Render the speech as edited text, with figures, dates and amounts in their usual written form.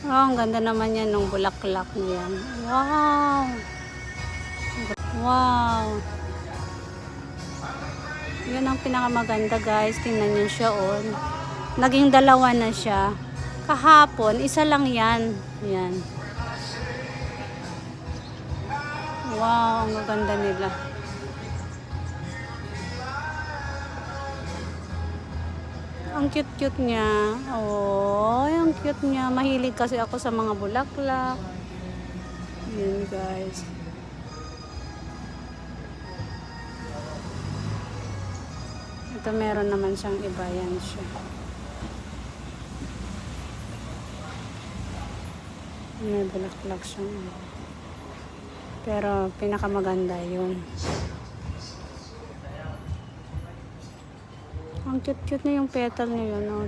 Oh, ang ganda naman yan nung bulaklak niya. Wow! Wow! Yun ang pinakamaganda guys. Tingnan niyo siya oh. Naging dalawa na siya. Kahapon, isa lang yan. Yan. Wow, ang ganda nila. Ang cute-cute niya. Oh, ang cute niya. Mahilig kasi ako sa mga bulaklak. Yan guys. Ito meron naman siyang iba. Yan siya. May bulaklak siya. Pero pinakamaganda yun. Ang cute-cute na yung petal niya yun.